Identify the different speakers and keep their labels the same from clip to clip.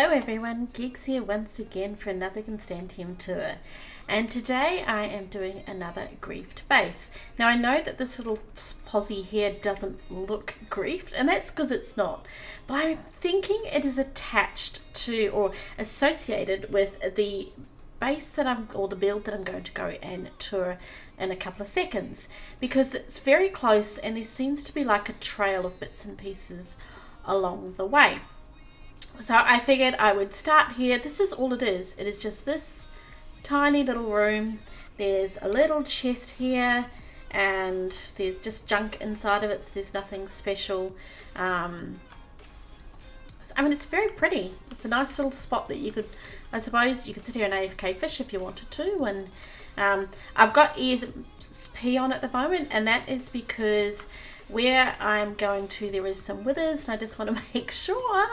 Speaker 1: Hello everyone, Gigs here once again for another Constantiam tour, and today I am doing another griefed base. Now I know that this little posse here doesn't look griefed, and that's because it's not, but I'm thinking it is attached to or associated with the base or the build that I'm going to go and tour in a couple of seconds, because it's very close and there seems to be like a trail of bits and pieces along the way. So I figured I would start here. This is all it is. It is just this tiny little room. There's a little chest here and there's just junk inside of it, so there's nothing special. I mean, it's very pretty. It's a nice little spot that you could, I suppose you could sit here and AFK fish if you wanted to. And I've got ESP on at the moment, and that is because where I'm going to, there is some withers, and I just want to make sure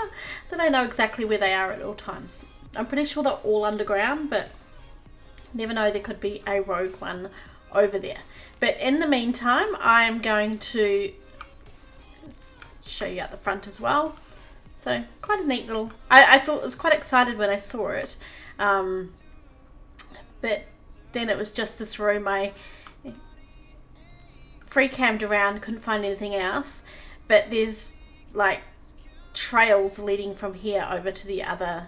Speaker 1: that I know exactly where they are at all times. I'm pretty sure they're all underground, but never know, there could be a rogue one over there. But in the meantime, I'm going to show you out the front as well. So quite a neat little, I thought, was quite excited when I saw it, but then it was just this room. I free cammed around, couldn't find anything else, but there's like trails leading from here over to the other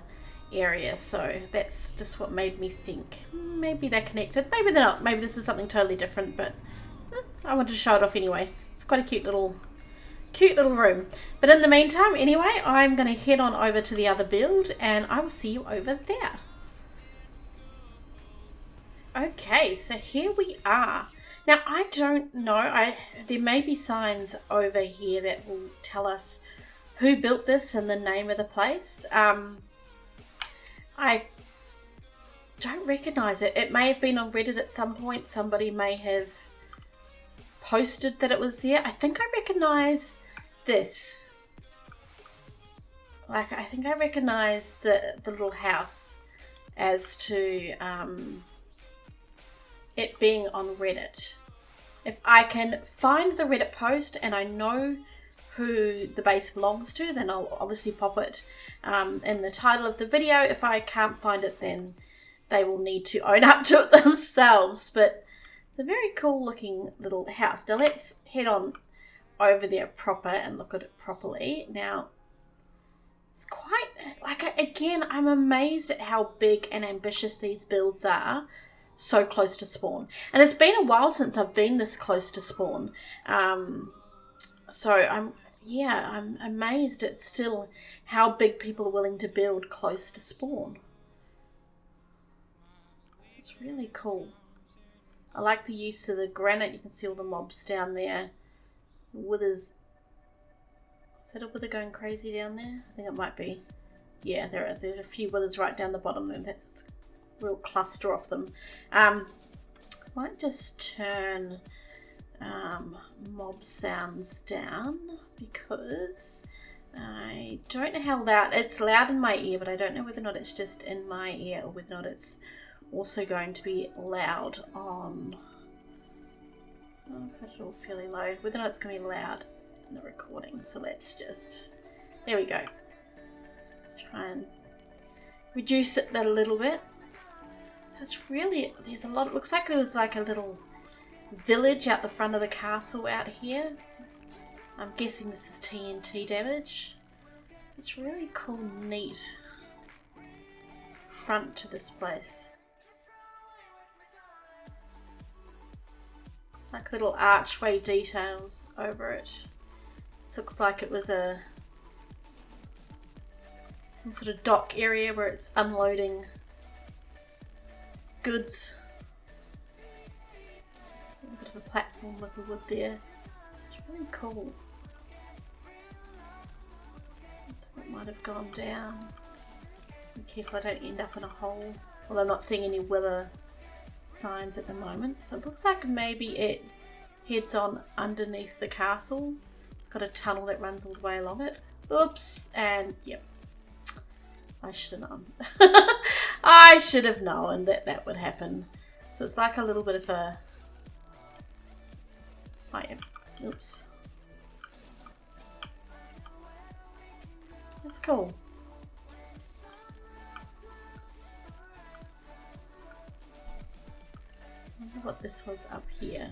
Speaker 1: area, so that's just what made me think maybe they're connected, maybe they're not, maybe this is something totally different, but I wanted to show it off anyway. It's quite a cute little room. But in the meantime, anyway, I'm going to head on over to the other build and I will see you over there. Okay, so here we are. Now, I don't know, there may be signs over here that will tell us who built this and the name of the place. I don't recognize it. It may have been on Reddit at some point. Somebody may have posted that it was there. I think I recognize this. Like, I think I recognize the little house as to it being on Reddit. If I can find the Reddit post and I know who the base belongs to, then I'll obviously pop it in the title of the video. If I can't find it, then they will need to own up to it themselves. But it's a very cool looking little house. Now let's head on over there proper and look at it properly. Now, it's quite, like, again, I'm amazed at how big and ambitious these builds are so close to spawn. And it's been a while since I've been this close to spawn. So I'm amazed at still how big people are willing to build close to spawn. It's really cool. I like the use of the granite. You can see all the mobs down there. Withers. Is that a wither going crazy down there? I think it might be. Yeah, there's a few withers right down the bottom there. That's a real cluster of them. I might just turn mob sounds down because I don't know how loud. It's loud in my ear, but I don't know whether or not it's just in my ear or whether or not it's also going to be loud on. I've got it all fairly low. Whether or not it's going to be loud in the recording. So let's just, there we go. Try and reduce it a little bit. So it's really, there's a lot. It looks like there was like a little village out the front of the castle out here. I'm guessing this is TNT damage. It's really cool, neat front to this place. Like little archway details over it. This looks like it was some sort of dock area where it's unloading goods. A bit of a platform with the wood there. It's really cool. It might have gone down. Be careful I don't end up in a hole. Well, I'm not seeing any wither signs at the moment, so it looks like maybe it heads on underneath the castle. It's got a tunnel that runs all the way along it. Oops, and yep, I should have known. I should have known that that would happen. So it's like a little bit of a, oh yeah, oops. That's cool. what this was up here.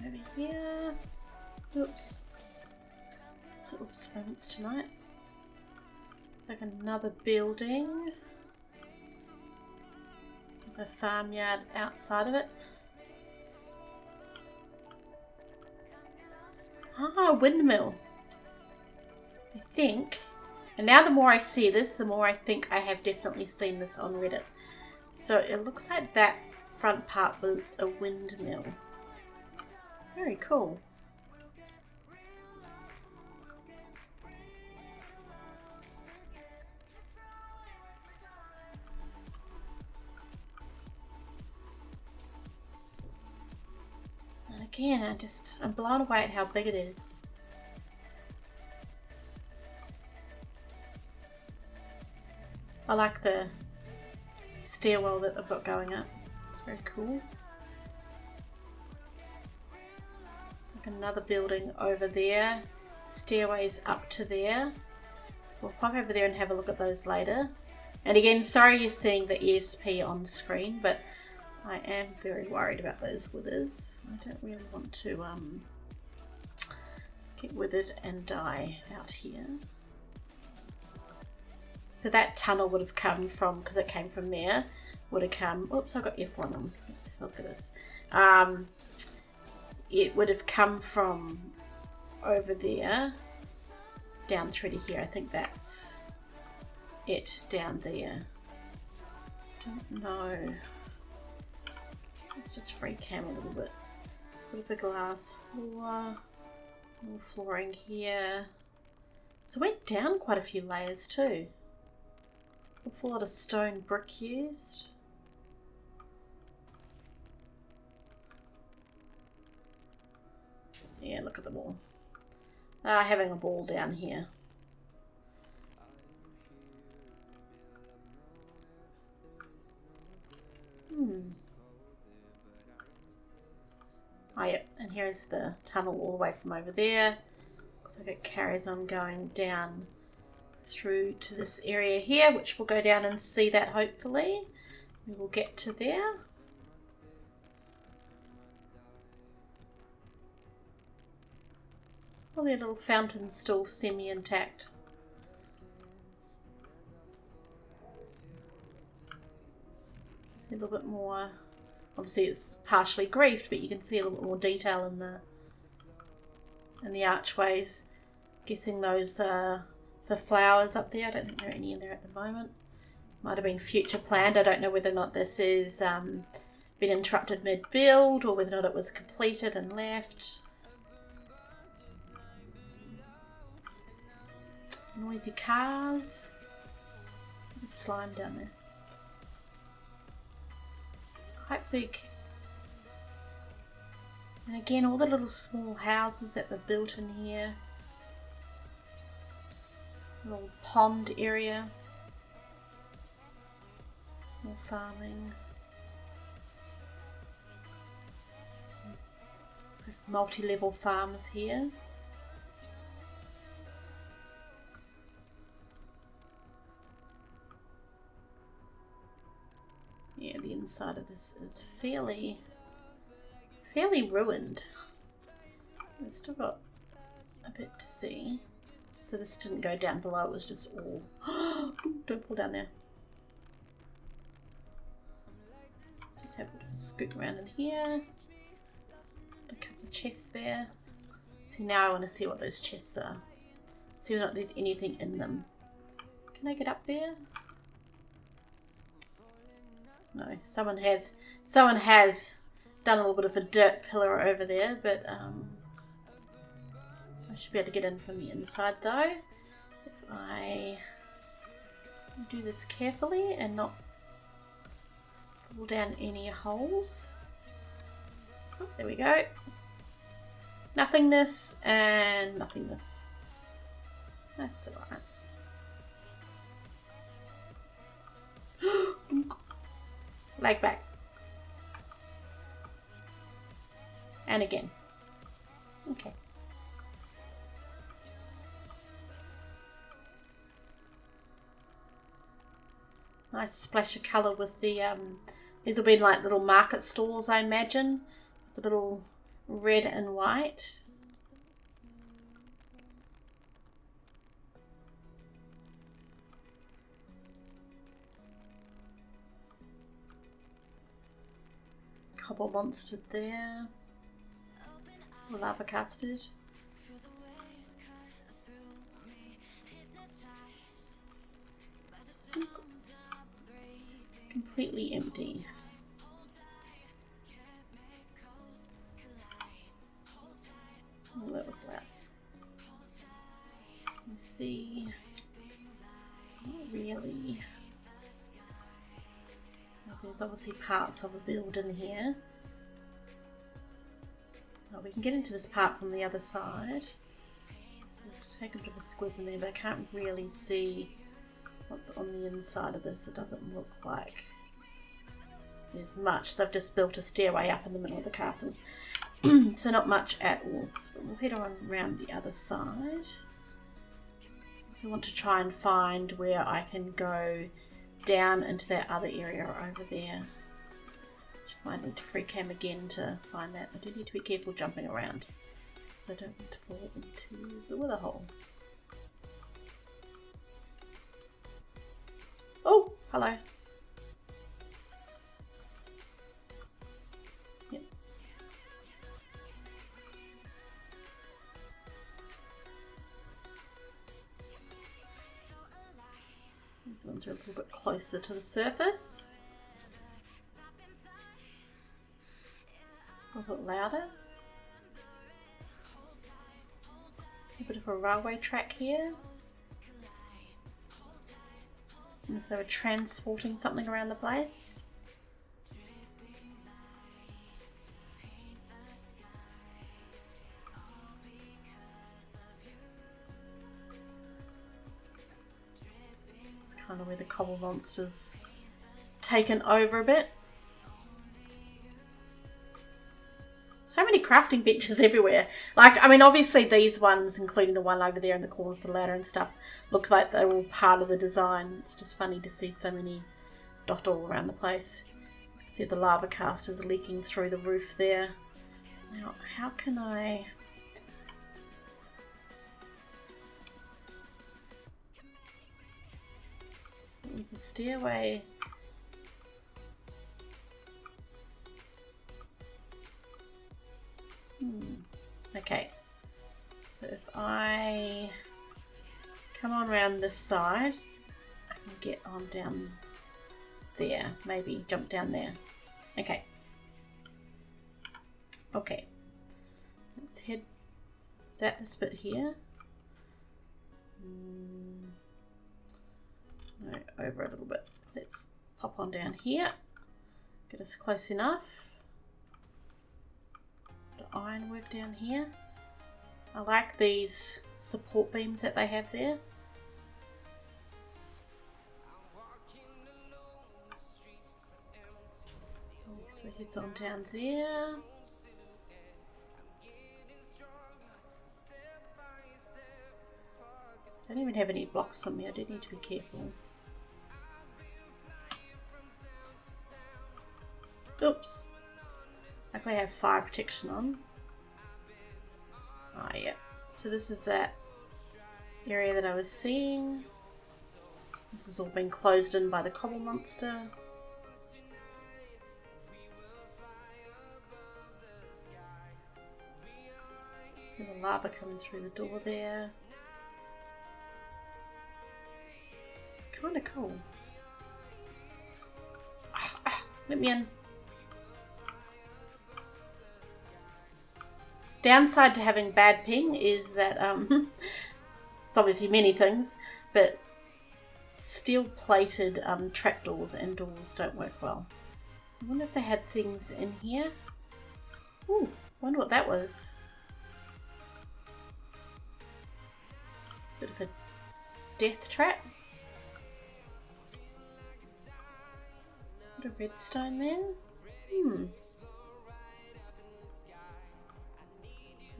Speaker 1: Over here. Oops. Oops, moments tonight. It's like another building. The farmyard outside of it. Ah, windmill. I think. And now the more I see this, the more I think I have definitely seen this on Reddit. So it looks like that front part was a windmill. Very cool. And again, I'm blown away at how big it is. I like the stairwell that they've got going up. It's very cool. Like another building over there. Stairways up to there. So we'll pop over there and have a look at those later. And again, sorry you're seeing the ESP on screen, but I am very worried about those withers. I don't really want to get withered and die out here. So that tunnel would have come from, because it came from there, would have come, oops, I got F1 on, let's look at this. It would have come from over there, down through to here. I think that's it down there. Don't know. Let's just free cam a little bit. Bit of a glass floor, more flooring here. So it went down quite a few layers too. Awful lot of stone brick used. Yeah, look at them all. Having a ball down here. Oh yeah, and here's the tunnel all the way from over there. Looks like it carries on going down through to this area here, which we'll go down and see that hopefully. We will get to there. All their little fountains still semi-intact. See a little bit more. Obviously it's partially griefed, but you can see a little bit more detail in the archways. Guessing those the flowers up there. I don't think there are any in there at the moment. Might have been future planned. I don't know whether or not this is been interrupted mid-build or whether or not it was completed and left. Noisy cars. There's slime down there. Quite big. And again, all the little small houses that were built in here. Little pond area. More farming. Multi-level farms here. Yeah, the inside of this is fairly ruined. We've still got a bit to see. So this didn't go down below, it was just all... Don't fall down there. Just have a bit of a scoot around in here. A couple of chests there. See, now I want to see what those chests are. See whether or not there's anything in them. Can I get up there? No, someone has done a little bit of a dirt pillar over there, but I should be able to get in from the inside though, if I do this carefully and not pull down any holes. Oh, there we go. Nothingness and nothingness. That's alright. Leg back. And again. Okay. Nice splash of colour with the, these will be like little market stalls, I imagine. The little red and white. Cobble monster there. Lava custard. Completely empty. Oh, that was loud. Let's see. Not really. There's obviously parts of a building here. Oh, we can get into this part from the other side. So take a bit of a squiz in there, but I can't really see what's on the inside of this. It doesn't look like there's much. They've just built a stairway up in the middle of the castle. So not much at all. So we'll head on around the other side. So I want to try and find where I can go down into that other area over there. Might need to free cam again to find that. I do need to be careful jumping around so I don't want to fall into the wither hole. Oh, hello. Yep. These ones are a little bit closer to the surface. A little bit louder. A bit of a railway track here. And if they were transporting something around the place. It's kind of where the cobble monster's taken over a bit. So many crafting benches everywhere. Like, I mean, obviously these ones, including the one over there in the corner with the ladder and stuff, look like they're all part of the design. It's just funny to see so many dotted all around the place. See the lava casters leaking through the roof there. Now, how can I... There's a stairway... Okay, so if I come on around this side, I can get on down there, maybe jump down there. Okay. Okay. Let's head, is that this bit here? No, over a little bit. Let's pop on down here, get us close enough. Ironwork down here. I like these support beams that they have there. So heads on down there. I don't even have any blocks on me. I do need to be careful. Oops. Luckily I have fire protection on. Ah, yeah. So this is that area that I was seeing. This has all been closed in by the cobble monster. See the lava coming through the door there. It's kind of cool. Let me in. Downside to having bad ping is that it's obviously many things, but steel plated trapdoors and doors don't work well. So I wonder if they had things in here. Ooh, wonder what that was. Bit of a death trap. Bit of redstone there.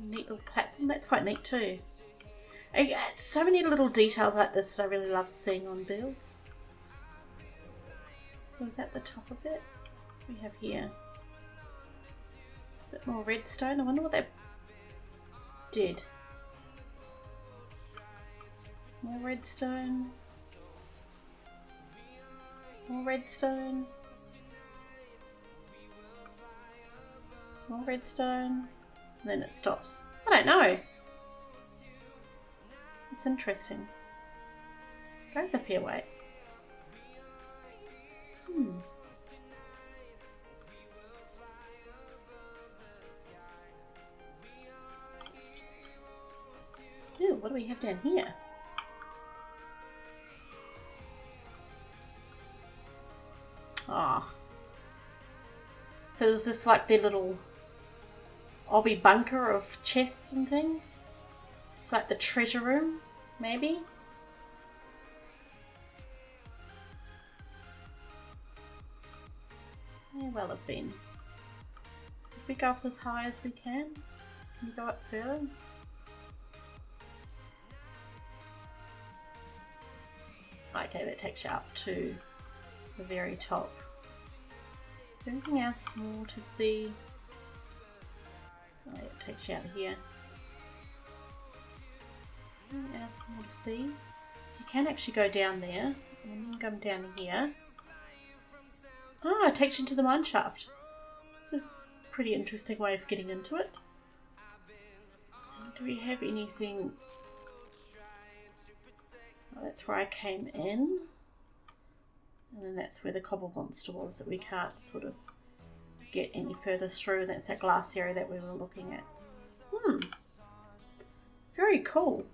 Speaker 1: Neat little platform. That's quite neat too. So many little details like this that I really love seeing on builds. So is that the top of it? We have here a bit more redstone. I wonder what that did. More redstone. More redstone. More redstone. And then it stops. I don't know. It's interesting. Goes a fair way. Ooh, what do we have down here? Ah. So is this like their little obby bunker of chests and things? It's like the treasure room, maybe? May well have been. If we go up as high as we can we go up further? Okay, that takes you up to the very top. Is there anything else more to see? Oh, it takes you out here. Anything else more to see? You can actually go down there and then come down here. Ah, it takes you into the mine shaft. It's a pretty interesting way of getting into it. Do we have anything? Oh, that's where I came in. And then that's where the cobble monster was that we can't sort of get any further through. That's that glass area that we were looking at. Very cool.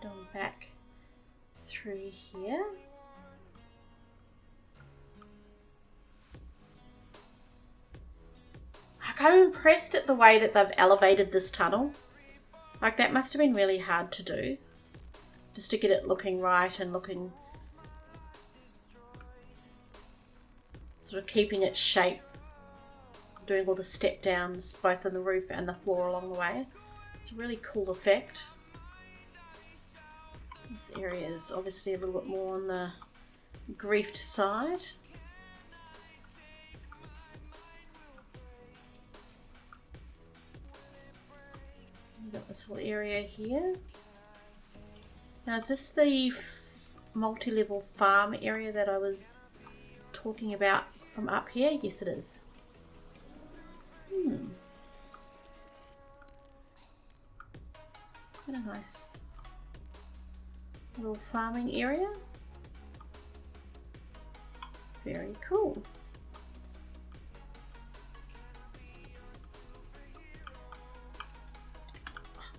Speaker 1: Going back through here. I'm impressed at the way that they've elevated this tunnel. Like, that must have been really hard to do. Just to get it looking right and looking... sort of keeping its shape. Doing all the step downs both on the roof and the floor along the way. It's a really cool effect. This area is obviously a little bit more on the griefed side. We've got this whole area here. Now, is this the multi-level farm area that I was talking about from up here? Yes, it is. What a nice little farming area. Very cool.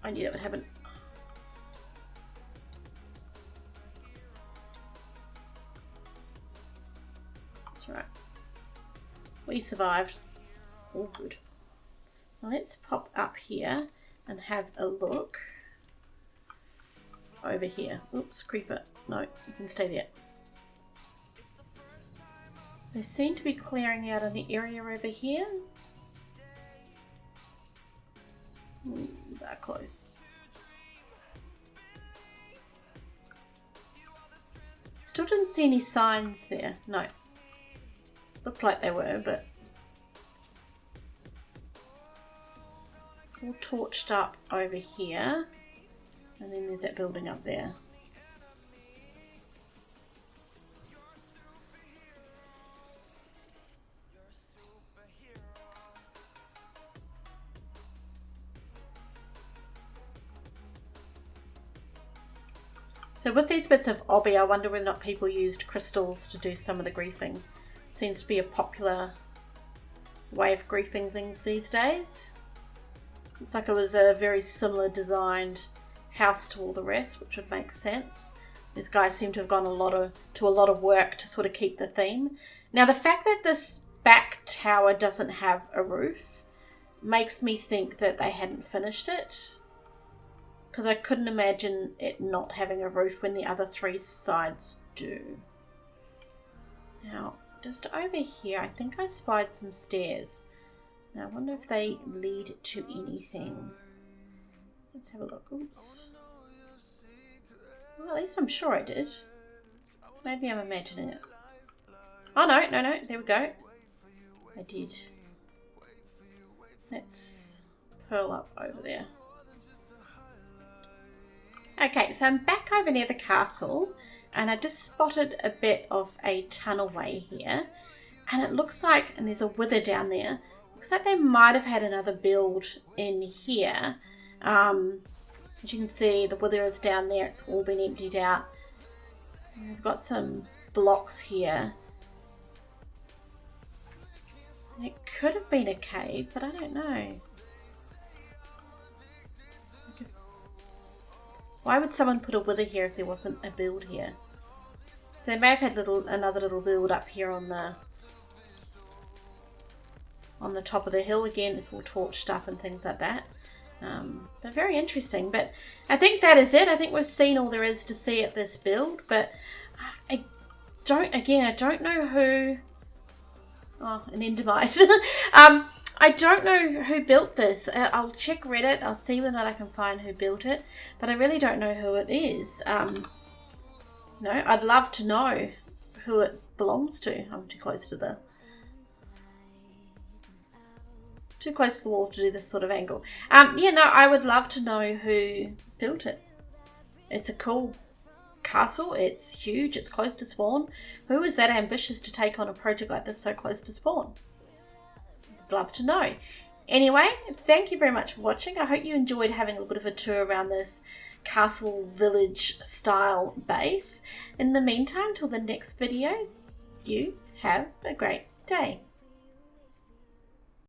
Speaker 1: I knew that would happen. That's right. We survived. All good. Now let's pop up here and have a look over here. Oops, creeper. No, you can stay there. They seem to be clearing out an area over here. They're close. Still didn't see any signs there. No. Looked like they were, but it's all torched up over here. And then there's that building up there. So with these bits of obby, I wonder whether or not people used crystals to do some of the griefing. Seems to be a popular way of griefing things these days. Looks like it was a very similar designed house to all the rest, which would make sense. These guys seem to have gone to a lot of work to sort of keep the theme. Now, the fact that this back tower doesn't have a roof makes me think that they hadn't finished it, because I couldn't imagine it not having a roof when the other three sides do. Now, just over here, I think I spied some stairs. Now I wonder if they lead to anything. Let's have a look. Oops. Well, at least I'm sure I did. Maybe I'm imagining it. Oh no, no, no, there we go. I did. Let's purl up over there. Okay, so I'm back over near the castle and I just spotted a bit of a tunnelway here. And it looks like, and there's a wither down there, looks like they might have had another build in here. As you can see, the wither is down there, it's all been emptied out. And we've got some blocks here. And it could have been a cave, but I don't know. Why would someone put a wither here if there wasn't a build here? So they may have had another little build up here on the top of the hill. Again, it's all torched up and things like that. But very interesting. But I think that is it. I think we've seen all there is to see at this build. But I don't know who. Oh, an endermite. I don't know who built this. I'll check Reddit. I'll see whether or not I can find who built it. But I really don't know who it is. No, I'd love to know who it belongs to. I'm too close to the wall to do this sort of angle. Yeah, no, I would love to know who built it. It's a cool castle. It's huge. It's close to spawn. Who is that ambitious to take on a project like this so close to spawn? I'd love to know. Anyway, thank you very much for watching. I hope you enjoyed having a bit of a tour around this castle village style base. In the meantime, till the next video, you have a great day.